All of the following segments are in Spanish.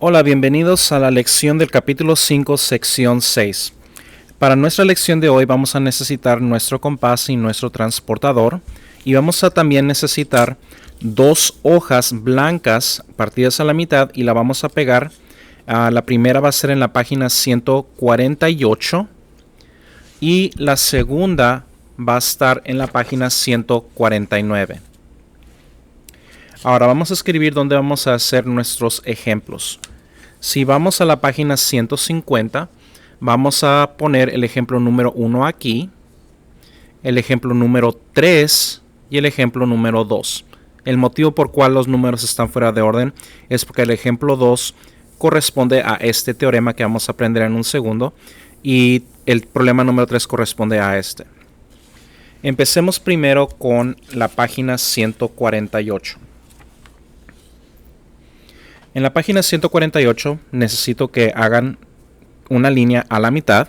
Hola, bienvenidos a la lección del capítulo 5, sección 6. Para nuestra lección de hoy vamos a necesitar nuestro compás y nuestro transportador y vamos a también necesitar dos hojas blancas partidas a la mitad y la vamos a pegar. La primera va a ser en la página 148 y la segunda va a estar en la página 149. Ahora vamos a escribir donde vamos a hacer nuestros ejemplos. Si vamos a la página 150, vamos a poner el ejemplo número 1 aquí, el ejemplo número 3 y el ejemplo número 2. El motivo por cual los números están fuera de orden es porque el ejemplo 2 corresponde a este teorema que vamos a aprender en un segundo y el problema número 3 corresponde a este. Empecemos primero con la página 148. En la página 148 necesito que hagan una línea a la mitad,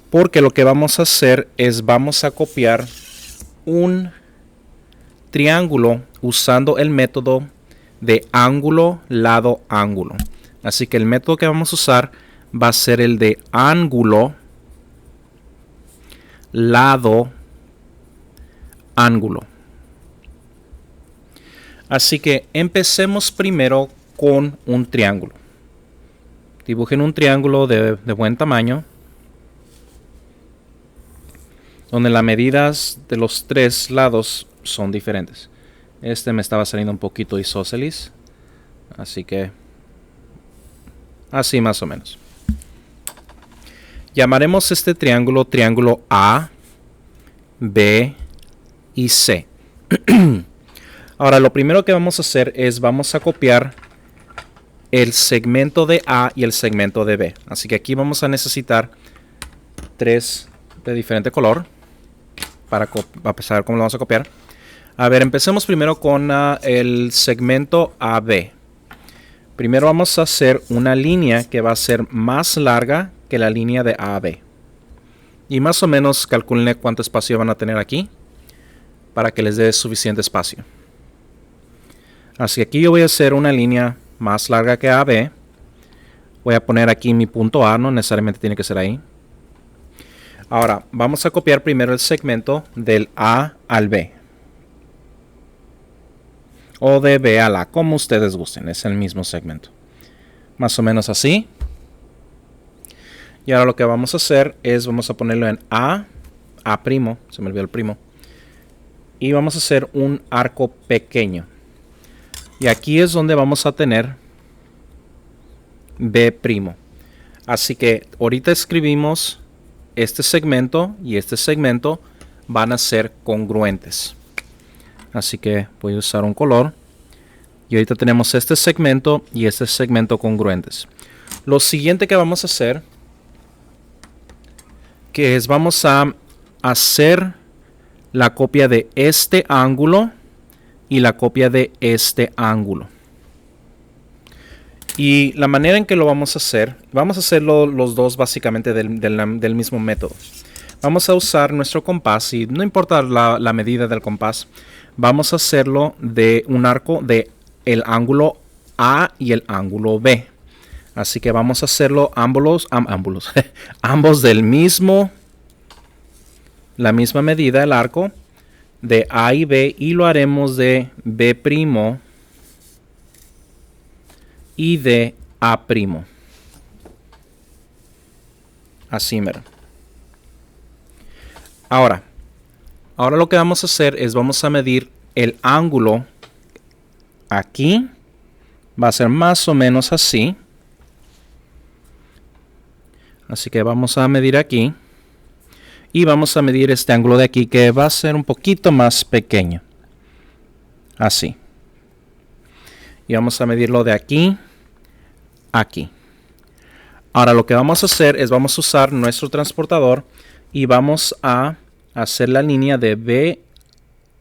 porque lo que vamos a hacer es vamos a copiar un triángulo usando el método de ángulo, lado, ángulo. Así que el método que vamos a usar va a ser el de ángulo, lado, ángulo. Así que empecemos primero con un triángulo. Dibujen un triángulo de buen tamaño, donde las medidas de los tres lados son diferentes. Este me estaba saliendo un poquito isósceles, así que así más o menos. Llamaremos este triángulo triángulo A, B y C. Ahora lo primero que vamos a hacer es vamos a copiar el segmento de A y el segmento de B. Así que aquí vamos a necesitar tres de diferente color para saber cómo lo vamos a copiar. A ver, empecemos primero con el segmento AB. Primero vamos a hacer una línea que va a ser más larga que la línea de AB. Y más o menos calculen cuánto espacio van a tener aquí para que les dé suficiente espacio. Así que aquí yo voy a hacer una línea más larga que AB. Voy a poner aquí mi punto A, no necesariamente tiene que ser ahí. Ahora, vamos a copiar primero el segmento del A al B. O de B a la, como ustedes gusten, es el mismo segmento. Más o menos así. Y ahora lo que vamos a hacer es, vamos a ponerlo en A', se me olvidó el primo. Y vamos a hacer un arco pequeño. Y aquí es donde vamos a tener B'. Así que ahorita escribimos este segmento y este segmento van a ser congruentes. Así que voy a usar un color. Y ahorita tenemos este segmento y este segmento congruentes. Lo siguiente que vamos a hacer, que es vamos a hacer la copia de este ángulo y la copia de este ángulo. Y la manera en que lo vamos a hacerlo los dos básicamente del mismo método. Vamos a usar nuestro compás y no importa la medida del compás, vamos a hacerlo de un arco de el ángulo A y el ángulo B. Así que vamos a hacerlo ambos del mismo, la misma medida del arco de A y B, y lo haremos de B' y de A'. Así mero. Ahora lo que vamos a hacer es vamos a medir el ángulo aquí. Va a ser más o menos así. Así que vamos a medir aquí. Y vamos a medir este ángulo de aquí, que va a ser un poquito más pequeño. Así. Y vamos a medirlo de aquí a aquí. Ahora lo que vamos a hacer es vamos a usar nuestro transportador y vamos a hacer la línea de B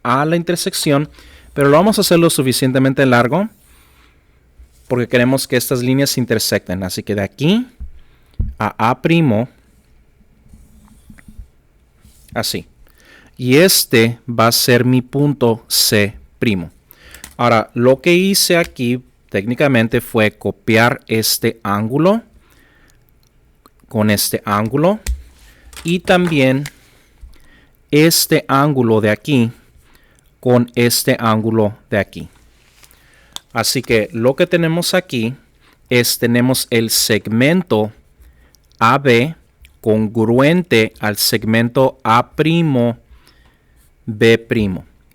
a la intersección, pero lo vamos a hacer lo suficientemente largo porque queremos que estas líneas se intersecten. Así que de aquí a A', así. Y este va a ser mi punto C'. Ahora, lo que hice aquí técnicamente fue copiar este ángulo con este ángulo y también este ángulo de aquí con este ángulo de aquí. Así que lo que tenemos aquí es tenemos el segmento AB congruente al segmento A'B'.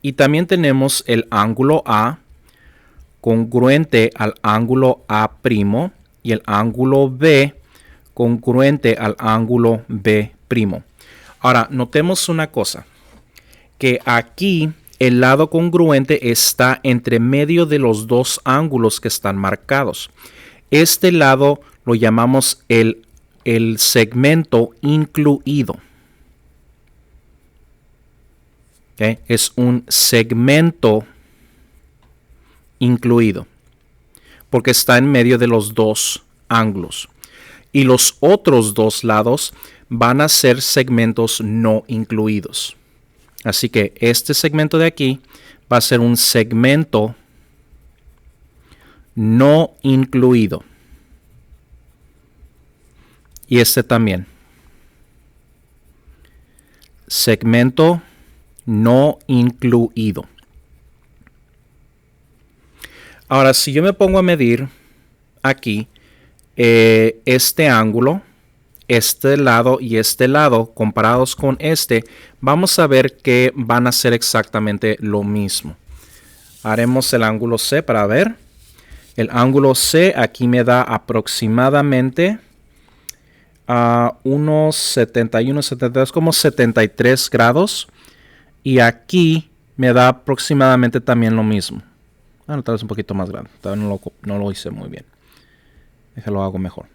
Y también tenemos el ángulo A congruente al ángulo A' y el ángulo B congruente al ángulo B'. Ahora, notemos una cosa, que aquí el lado congruente está entre medio de los dos ángulos que están marcados. Este lado lo llamamos el segmento incluido. ¿Okay? Es un segmento incluido porque está en medio de los dos ángulos. Y los otros dos lados van a ser segmentos no incluidos. Así que este segmento de aquí va a ser un segmento no incluido. Y este también. Segmento no incluido. Ahora, si yo me pongo a medir aquí este ángulo, este lado y este lado comparados con este, vamos a ver que van a ser exactamente lo mismo. Haremos el ángulo C para ver. El ángulo C aquí me da aproximadamente unos 71, 72, como 73 grados. Y aquí me da aproximadamente también lo mismo. Bueno, tal vez un poquito más grande. Todavía no lo hice muy bien. Déjalo hago mejor.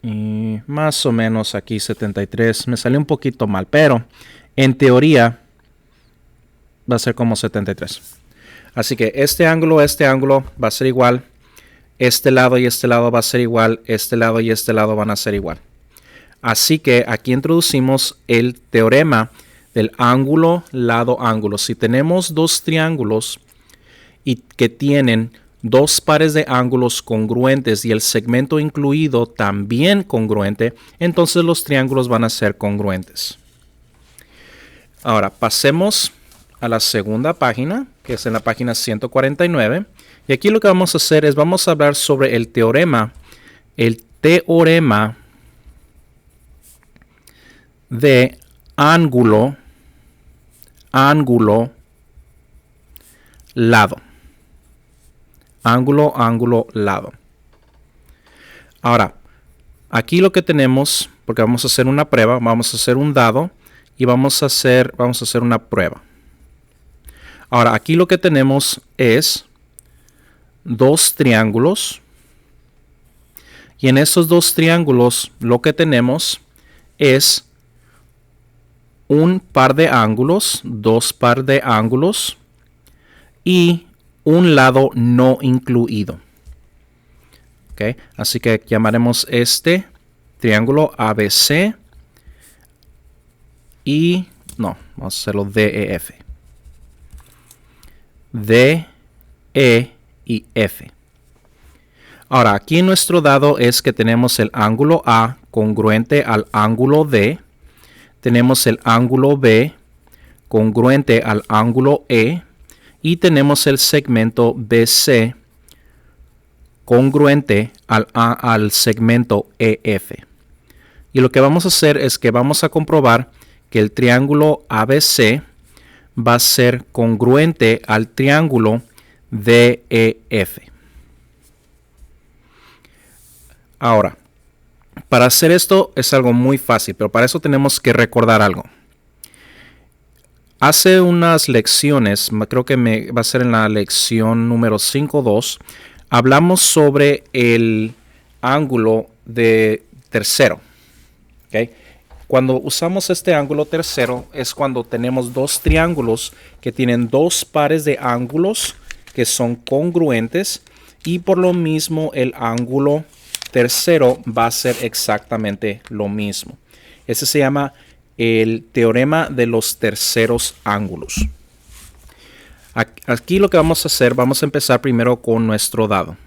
Y más o menos aquí 73. Me salió un poquito mal, pero en teoría va a ser como 73. Así que este ángulo va a ser igual. Este lado y este lado va a ser igual. Este lado y este lado van a ser igual. Así que aquí introducimos el teorema del ángulo, lado, ángulo. Si tenemos dos triángulos y que tienen dos pares de ángulos congruentes y el segmento incluido también congruente, entonces los triángulos van a ser congruentes. Ahora pasemos a la segunda página, que es en la página 149. Y aquí lo que vamos a hacer es vamos a hablar sobre el teorema de ángulo, lado. Ángulo, lado. Ahora, aquí lo que tenemos, porque vamos a hacer una prueba, vamos a hacer un dado y vamos a hacer una prueba. Ahora, aquí lo que tenemos es dos triángulos. Y en esos dos triángulos lo que tenemos es un par de ángulos, dos par de ángulos y un lado no incluido. ¿Okay? Así que llamaremos este triángulo ABC y no, vamos a hacerlo DEF. D, E y F. Ahora, aquí nuestro dado es que tenemos el ángulo A congruente al ángulo D. Tenemos el ángulo B congruente al ángulo E. Y tenemos el segmento BC congruente al segmento EF. Y lo que vamos a hacer es que vamos a comprobar que el triángulo ABC va a ser congruente al triángulo DEF. Ahora, para hacer esto es algo muy fácil, pero para eso tenemos que recordar algo. Hace unas lecciones, creo que va a ser en la lección número 5.2, hablamos sobre el ángulo de tercero. ¿Okay? Cuando usamos este ángulo tercero es cuando tenemos dos triángulos que tienen dos pares de ángulos que son congruentes y por lo mismo el ángulo tercero va a ser exactamente lo mismo. Ese se llama el teorema de los terceros ángulos. Aquí lo que vamos a hacer, vamos a empezar primero con nuestro dado.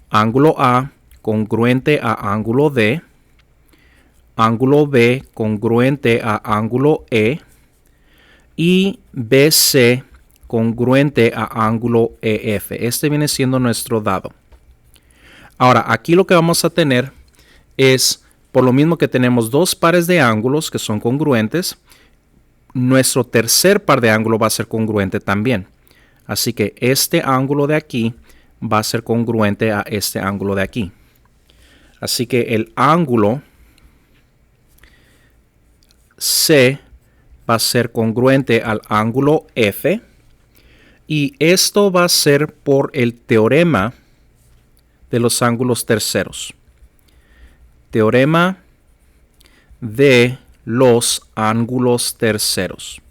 Ángulo A congruente a ángulo D. Ángulo B congruente a ángulo E. Y BC congruente a ángulo EF. Este viene siendo nuestro dado. Ahora, aquí lo que vamos a tener es, por lo mismo que tenemos dos pares de ángulos que son congruentes, nuestro tercer par de ángulo va a ser congruente también. Así que este ángulo de aquí va a ser congruente a este ángulo de aquí. Así que el ángulo C va a ser congruente al ángulo F. Y esto va a ser por el teorema de los ángulos terceros. Teorema de los ángulos terceros.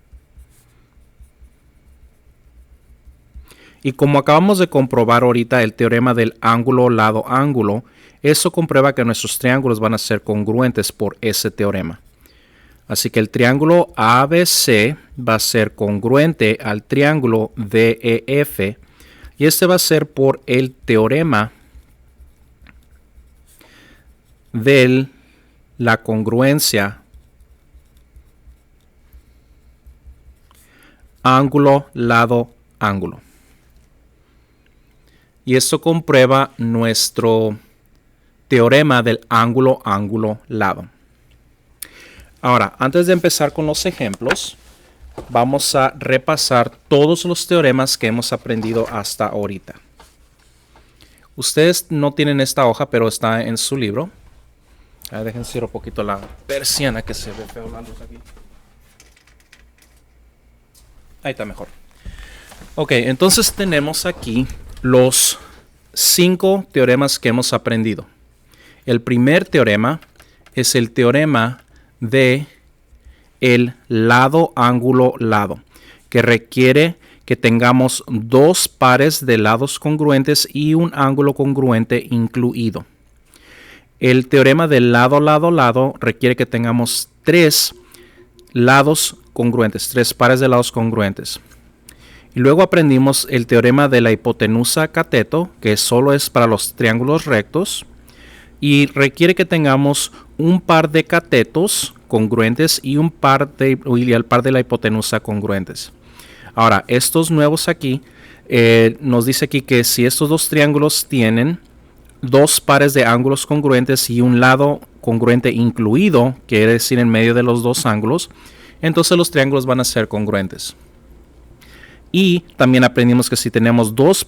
Y como acabamos de comprobar ahorita el teorema del ángulo lado ángulo, eso comprueba que nuestros triángulos van a ser congruentes por ese teorema. Así que el triángulo ABC va a ser congruente al triángulo DEF y este va a ser por el teorema de la congruencia ángulo lado ángulo. Y esto comprueba nuestro teorema del ángulo ángulo lado. Ahora, antes de empezar con los ejemplos, vamos a repasar todos los teoremas que hemos aprendido hasta ahorita. Ustedes no tienen esta hoja, pero está en su libro. Dejen cerrar un poquito la persiana que se ve feo la luz aquí. Ahí está mejor. Ok, entonces tenemos aquí los 5 teoremas que hemos aprendido. El primer teorema es el teorema de el lado ángulo lado, que requiere que tengamos dos pares de lados congruentes y un ángulo congruente incluido. El teorema del lado lado lado requiere que tengamos 3 lados congruentes, 3 pares de lados congruentes. Y luego aprendimos el teorema de la hipotenusa cateto, que solo es para los triángulos rectos. Y requiere que tengamos un par de catetos congruentes y el par de la hipotenusa congruentes. Ahora, estos nuevos aquí, nos dice aquí que si estos dos triángulos tienen dos pares de ángulos congruentes y un lado congruente incluido, quiere decir en medio de los dos ángulos, entonces los triángulos van a ser congruentes. Y también aprendimos que si tenemos dos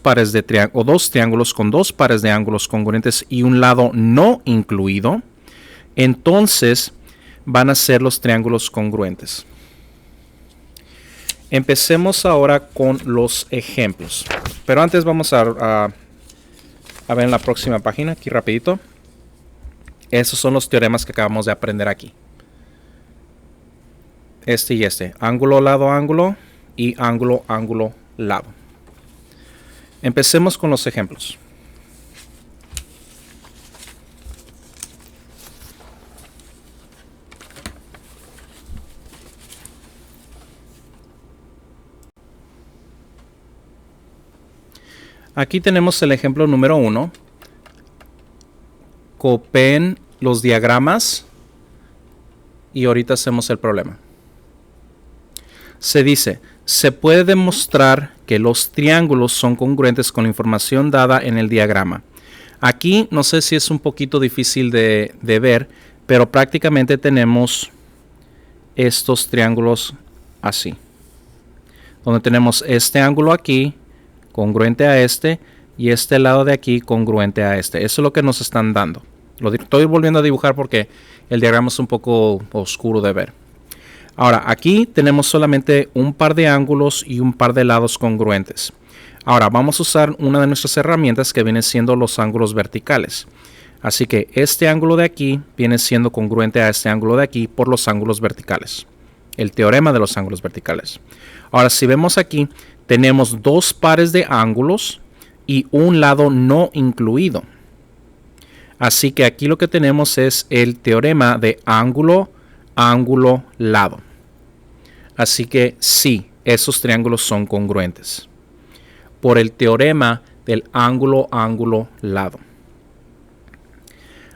triángulos con dos pares de ángulos congruentes y un lado no incluido, entonces van a ser los triángulos congruentes. Empecemos ahora con los ejemplos. Pero antes vamos a ver en la próxima página, aquí rapidito. Esos son los teoremas que acabamos de aprender aquí. Este y este. Ángulo, lado, ángulo. Y ángulo, ángulo, lado. Empecemos con los ejemplos. Aquí tenemos el ejemplo número 1. Copien los diagramas y ahorita hacemos el problema. Se dice, se puede demostrar que los triángulos son congruentes con la información dada en el diagrama. Aquí no sé si es un poquito difícil de ver, pero prácticamente tenemos estos triángulos así. Donde tenemos este ángulo aquí, congruente a este, y este lado de aquí, congruente a este. Eso es lo que nos están dando. Lo estoy volviendo a dibujar porque el diagrama es un poco oscuro de ver. Ahora, aquí tenemos solamente un par de ángulos y un par de lados congruentes. Ahora, vamos a usar una de nuestras herramientas que viene siendo los ángulos verticales. Así que este ángulo de aquí viene siendo congruente a este ángulo de aquí por los ángulos verticales. El teorema de los ángulos verticales. Ahora, si vemos aquí, tenemos dos pares de ángulos y un lado no incluido. Así que aquí lo que tenemos es el teorema de ángulo, ángulo, lado. Así que sí, esos triángulos son congruentes por el teorema del ángulo, ángulo, lado.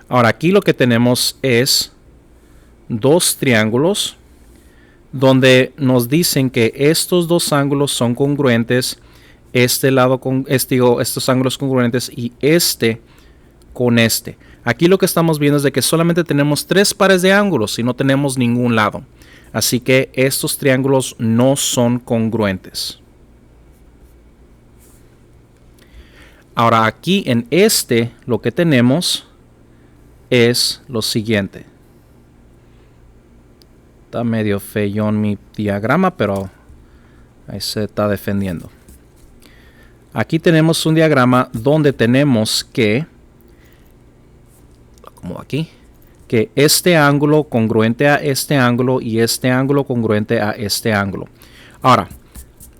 Ahora aquí lo que tenemos es dos triángulos donde nos dicen que estos dos ángulos son congruentes, estos ángulos congruentes y este con este. Aquí lo que estamos viendo es de que solamente tenemos tres pares de ángulos y no tenemos ningún lado. Así que estos triángulos no son congruentes. Ahora aquí en este lo que tenemos es lo siguiente. Está medio feyón mi diagrama, pero ahí se está defendiendo. Aquí tenemos un diagrama donde tenemos que, como aquí, que este ángulo congruente a este ángulo y este ángulo congruente a este ángulo. Ahora,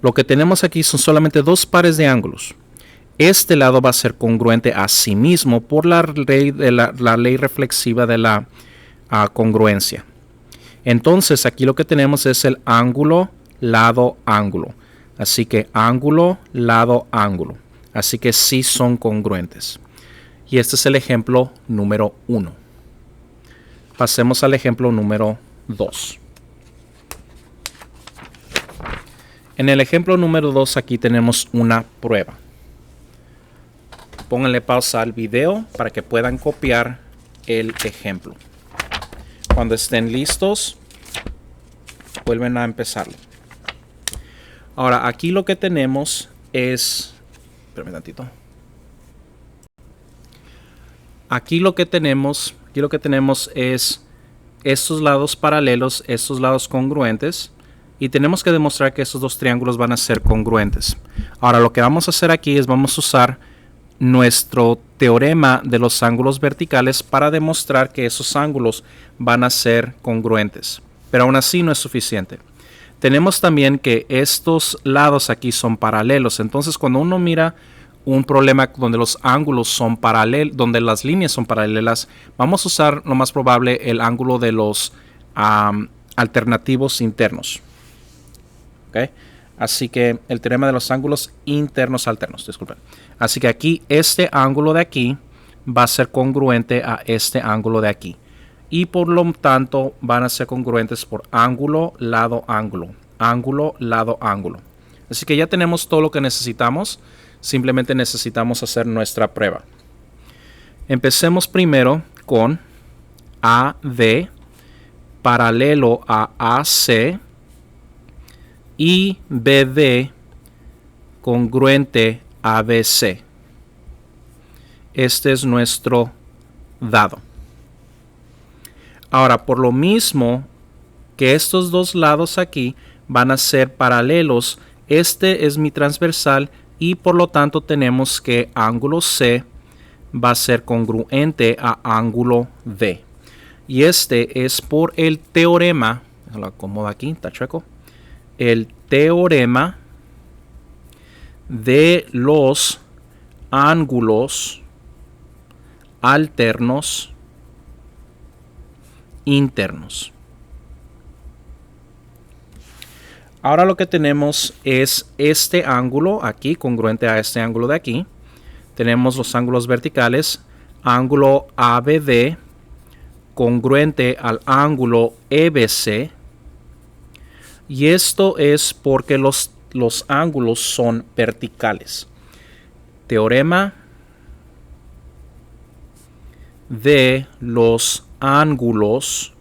lo que tenemos aquí son solamente dos pares de ángulos. Este lado va a ser congruente a sí mismo por la ley reflexiva de la congruencia. Entonces aquí lo que tenemos es el ángulo, lado, ángulo. Así que ángulo, lado, ángulo. Así que sí son congruentes. Y este es el ejemplo número 1. Pasemos al ejemplo número 2. En el ejemplo número 2 aquí tenemos una prueba. Pónganle pausa al video para que puedan copiar el ejemplo. Cuando estén listos, vuelven a empezarlo. Ahora, aquí lo que tenemos es... Espérame tantito. Aquí lo que tenemos es estos lados paralelos, estos lados congruentes. Y tenemos que demostrar que estos dos triángulos van a ser congruentes. Ahora, lo que vamos a hacer aquí es vamos a usar nuestro teorema de los ángulos verticales para demostrar que esos ángulos van a ser congruentes. Pero aún así no es suficiente. Tenemos también que estos lados aquí son paralelos. Entonces, cuando uno mira un problema donde los ángulos son paralelos, donde las líneas son paralelas, vamos a usar lo más probable el ángulo de los alternativos internos. ¿Okay? Así que el teorema de los ángulos internos alternos, disculpen. Así que aquí este ángulo de aquí va a ser congruente a este ángulo de aquí. Y por lo tanto van a ser congruentes por ángulo, lado, ángulo. Ángulo, lado, ángulo. Así que ya tenemos todo lo que necesitamos. Simplemente necesitamos hacer nuestra prueba. Empecemos primero con AD paralelo a AC y BD congruente a ABC. Este es nuestro dado. Ahora, por lo mismo que estos dos lados aquí van a ser paralelos, este es mi transversal y por lo tanto tenemos que ángulo C va a ser congruente a ángulo D. Y este es por el teorema, lo acomodo aquí, está chueco, el teorema de los ángulos alternos internos. Ahora lo que tenemos es este ángulo aquí, congruente a este ángulo de aquí. Tenemos los ángulos verticales, ángulo ABD, congruente al ángulo EBC. Y esto es porque los ángulos son verticales. Teorema de los ángulos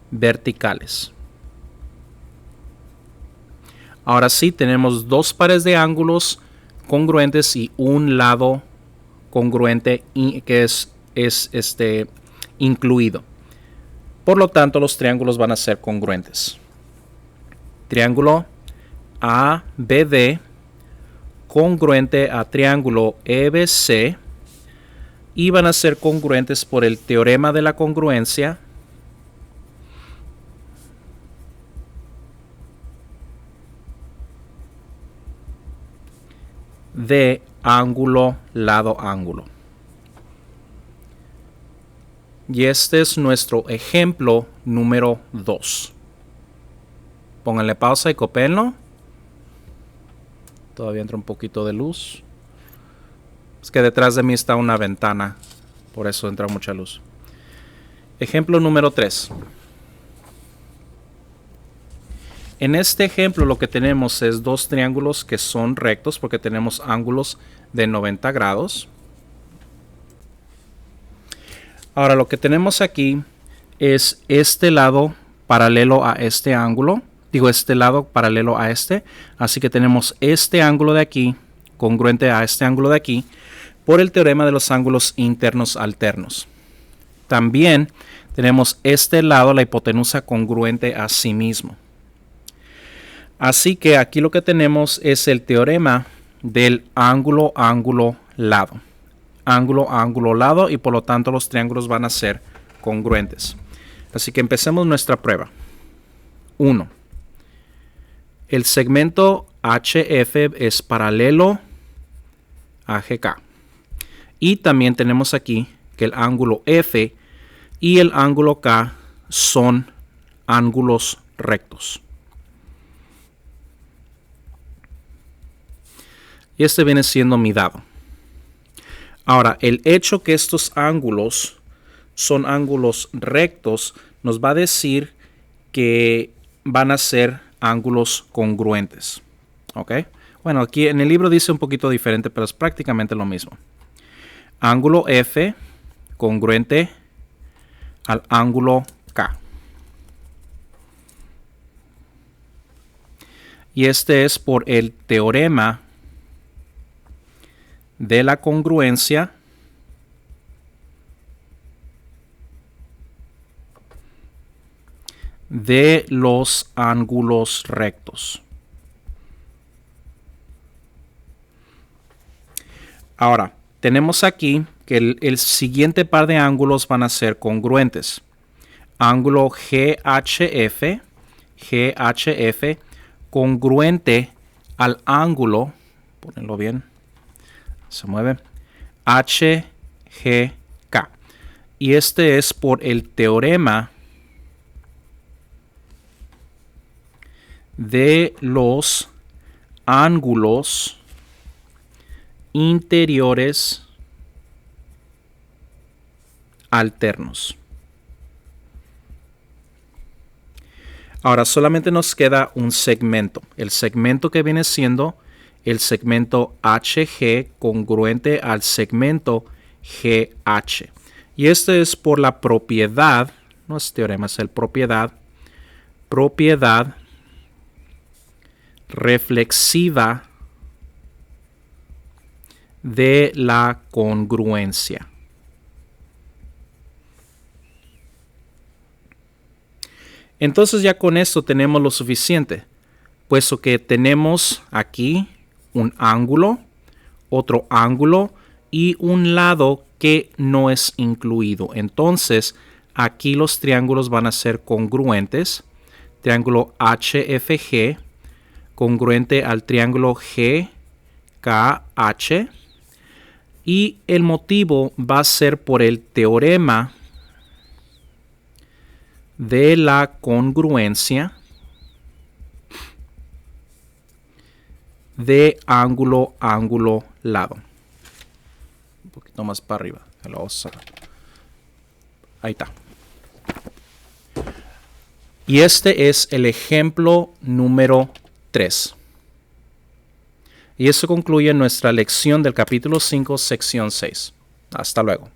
verticales. Ahora sí tenemos dos pares de ángulos congruentes y un lado congruente que es incluido. Por lo tanto, los triángulos van a ser congruentes. Triángulo ABD congruente a triángulo EBC y van a ser congruentes por el teorema de la congruencia de ángulo, lado, ángulo. Y este es nuestro ejemplo número 2. Pónganle pausa y copéenlo. Todavía entra un poquito de luz. Es que detrás de mí está una ventana. Por eso entra mucha luz. Ejemplo número 3. En este ejemplo lo que tenemos es dos triángulos que son rectos porque tenemos ángulos de 90 grados. Ahora lo que tenemos aquí es este lado paralelo a este ángulo. Digo, este lado paralelo a este. Así que tenemos este ángulo de aquí congruente a este ángulo de aquí por el teorema de los ángulos internos alternos. También tenemos este lado, la hipotenusa congruente a sí mismo. Así que aquí lo que tenemos es el teorema del ángulo, ángulo, lado. Ángulo, ángulo, lado, y por lo tanto los triángulos van a ser congruentes. Así que empecemos nuestra prueba. 1. El segmento HF es paralelo a GK. Y también tenemos aquí que el ángulo F y el ángulo K son ángulos rectos. Y este viene siendo mi dado. Ahora, el hecho que estos ángulos son ángulos rectos nos va a decir que van a ser ángulos congruentes. ¿Ok? Bueno, aquí en el libro dice un poquito diferente, pero es prácticamente lo mismo. Ángulo F congruente al ángulo K. Y este es por el teorema de la congruencia de los ángulos rectos. Ahora, tenemos aquí que el siguiente par de ángulos van a ser congruentes. Ángulo GHF congruente al ángulo, ponenlo bien, se mueve, HGK. Y este es por el teorema de los ángulos interiores alternos. Ahora solamente nos queda un segmento. El segmento que viene siendo el segmento HG congruente al segmento GH. Y este es por la propiedad, no es teorema, es el propiedad reflexiva de la congruencia. Entonces ya con esto tenemos lo suficiente, puesto que tenemos aquí un ángulo, otro ángulo y un lado que no es incluido. Entonces aquí los triángulos van a ser congruentes. Triángulo HFG congruente al triángulo GKH. Y el motivo va a ser por el teorema de la congruencia de ángulo, ángulo, lado. Un poquito más para arriba. Ahí está. Y este es el ejemplo número 3. Y eso concluye nuestra lección del capítulo 5, sección 6. Hasta luego.